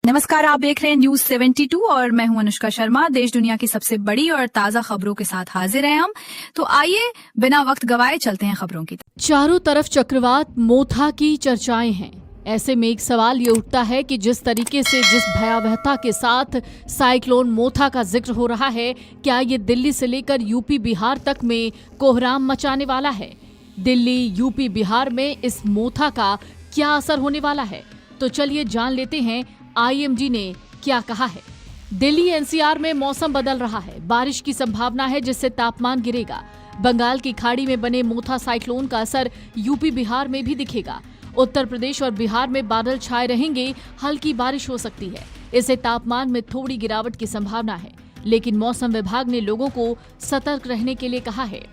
नमस्कार, आप देख रहे हैं न्यूज 72 और मैं हूं अनुष्का शर्मा। देश दुनिया की सबसे बड़ी और ताजा खबरों के साथ हाजिर हैं हम। तो आइए बिना वक्त गवाए चलते हैं खबरों की तरफ। चारों तरफ चक्रवात मोथा की चर्चाएं हैं। ऐसे में एक सवाल ये उठता है कि जिस तरीके से जिस भयावहता के साथ साइक्लोन मोथा का जिक्र हो रहा है, क्या ये दिल्ली से लेकर यूपी बिहार तक में कोहराम मचाने वाला है? दिल्ली, यूपी, बिहार में इस मोथा का क्या असर होने वाला है? तो चलिए जान लेते हैं आईएमडी ने क्या कहा है। दिल्ली एनसीआर में मौसम बदल रहा है। बारिश की संभावना है जिससे तापमान गिरेगा। बंगाल की खाड़ी में बने मोथा साइक्लोन का असर यूपी बिहार में भी दिखेगा। उत्तर प्रदेश और बिहार में बादल छाए रहेंगे, हल्की बारिश हो सकती है। इससे तापमान में थोड़ी गिरावट की संभावना है, लेकिन मौसम विभाग ने लोगों को सतर्क रहने के लिए कहा है।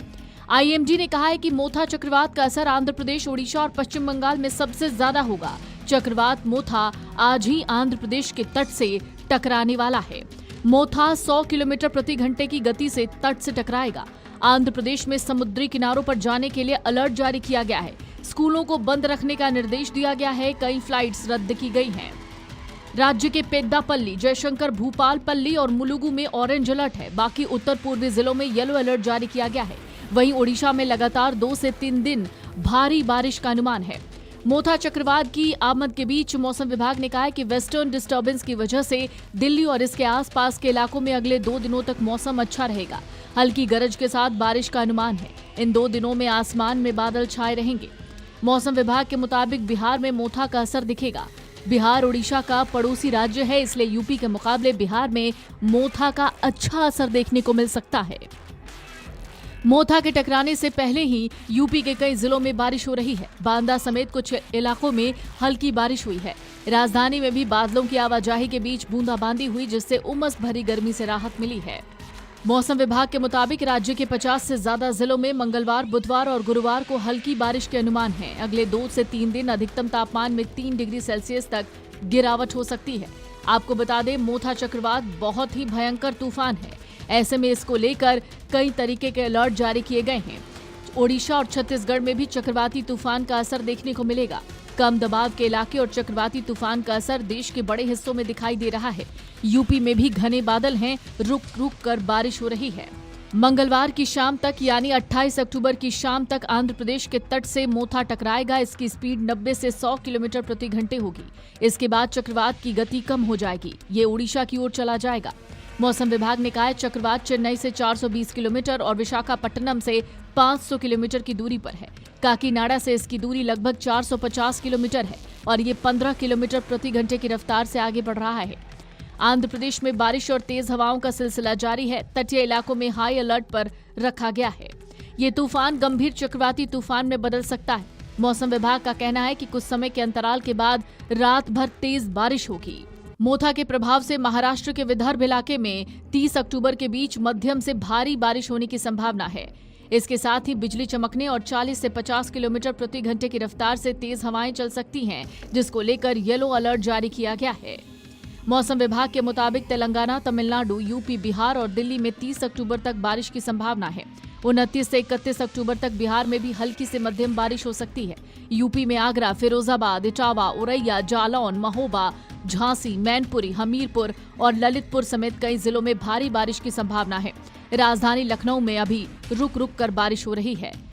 आईएमडी ने कहा है कि मोथा चक्रवात का असर आंध्र प्रदेश, ओडिशा और पश्चिम बंगाल में सबसे ज्यादा होगा। चक्रवात मोथा आज ही आंध्र प्रदेश के तट से टकराने वाला है। मोथा 100 किलोमीटर प्रति घंटे की गति से तट से टकराएगा। आंध्र प्रदेश में समुद्री किनारों पर जाने के लिए अलर्ट जारी किया गया है। स्कूलों को बंद रखने का निर्देश दिया गया है। कई फ्लाइट्स रद्द की गई हैं। राज्य के पेद्दापल्ली, जयशंकर, भूपालपल्ली और मुलुगु में ऑरेंज अलर्ट है। बाकी उत्तर पूर्वी जिलों में येलो अलर्ट जारी किया गया है। वहीं ओडिशा में लगातार 2 से 3 दिन भारी बारिश का अनुमान है। मोथा चक्रवात की आमद के बीच मौसम विभाग ने कहा है कि वेस्टर्न डिस्टर्बेंस की वजह से दिल्ली और इसके आसपास के इलाकों में अगले 2 दिनों तक मौसम अच्छा रहेगा। हल्की गरज के साथ बारिश का अनुमान है। इन 2 दिनों में आसमान में बादल छाए रहेंगे। मौसम विभाग के मुताबिक बिहार में मोथा का असर दिखेगा। बिहार ओडिशा का पड़ोसी राज्य है, इसलिए यूपी के मुकाबले बिहार में मोथा का अच्छा असर देखने को मिल सकता है। मोथा के टकराने से पहले ही यूपी के कई जिलों में बारिश हो रही है। बांदा समेत कुछ इलाकों में हल्की बारिश हुई है। राजधानी में भी बादलों की आवाजाही के बीच बूंदाबांदी हुई, जिससे उमस भरी गर्मी से राहत मिली है। मौसम विभाग के मुताबिक राज्य के 50 से ज्यादा जिलों में मंगलवार, बुधवार और गुरुवार को हल्की बारिश के अनुमान है। अगले 2 से 3 दिन अधिकतम तापमान में 3 डिग्री सेल्सियस तक गिरावट हो सकती है। आपको बता दें, मोथा चक्रवात बहुत ही भयंकर तूफान है। ऐसे में इसको लेकर कई तरीके के अलर्ट जारी किए गए हैं। ओडिशा और छत्तीसगढ़ में भी चक्रवाती तूफान का असर देखने को मिलेगा। कम दबाव के इलाके और चक्रवाती तूफान का असर देश के बड़े हिस्सों में दिखाई दे रहा है। यूपी में भी घने बादल हैं, रुक रुक कर बारिश हो रही है। मंगलवार की शाम तक यानी 28 अक्टूबर की शाम तक आंध्र प्रदेश के तट से मोथा टकराएगा। इसकी स्पीड 90 से 100 किलोमीटर प्रति घंटे होगी। इसके बाद चक्रवात की गति कम हो जाएगी। ये ओडिशा की ओर चला जाएगा। मौसम विभाग ने कहा है चक्रवात चेन्नई से 420 किलोमीटर और विशाखापट्टनम से 500 किलोमीटर की दूरी पर है। काकीनाडा से इसकी दूरी लगभग 450 किलोमीटर है और ये 15 किलोमीटर प्रति घंटे की रफ्तार से आगे बढ़ रहा है। आंध्र प्रदेश में बारिश और तेज हवाओं का सिलसिला जारी है। तटीय इलाकों में हाई अलर्ट पर रखा गया है। ये तूफान गंभीर चक्रवाती तूफान में बदल सकता है। मौसम विभाग का कहना है कि कुछ समय के अंतराल के बाद रात भर तेज बारिश होगी। मोथा के प्रभाव से महाराष्ट्र के विदर्भ इलाके में 30 अक्टूबर के बीच मध्यम से भारी बारिश होने की संभावना है। इसके साथ ही बिजली चमकने और 40 से 50 किलोमीटर प्रति घंटे की रफ्तार से तेज हवाएं चल सकती हैं, जिसको लेकर येलो अलर्ट जारी किया गया है। मौसम विभाग के मुताबिक तेलंगाना, तमिलनाडु, यूपी, बिहार और दिल्ली में 30 अक्टूबर तक बारिश की संभावना है। 29 से 31 अक्टूबर तक बिहार में भी हल्की से मध्यम बारिश हो सकती है। यूपी में आगरा, फिरोजाबाद, इटावा, औरैया, जालौन, महोबा, झांसी, मैनपुरी, हमीरपुर और ललितपुर समेत कई जिलों में भारी बारिश की संभावना है। राजधानी लखनऊ में अभी रुक रुक कर बारिश हो रही है।